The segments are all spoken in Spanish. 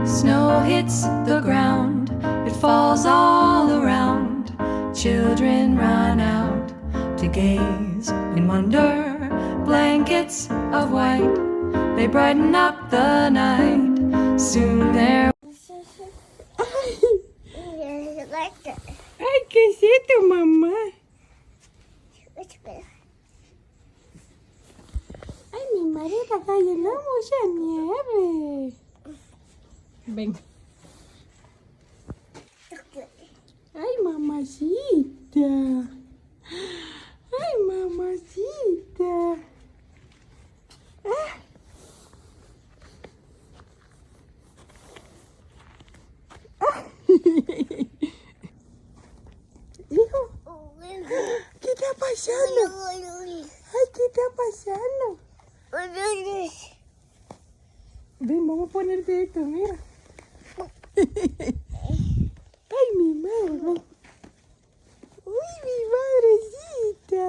Snow hits the ground, it falls all around. Children run out to gaze in wonder. Blankets of white, they brighten up the night. Soon there. Ay, ¿qué es esto, mamá? Ay, mi madre está cayendo mucha nieve. Venga. Ay, mamacita. Ay, mamacita. Ah. Ah. Hijo, ¿qué está pasando? Ay, ¿qué está pasando? Ven, vamos a ponerte esto, mira. Ay, mi madre. Uy, mi madrecita.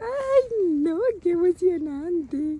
Ay, no, qué emocionante.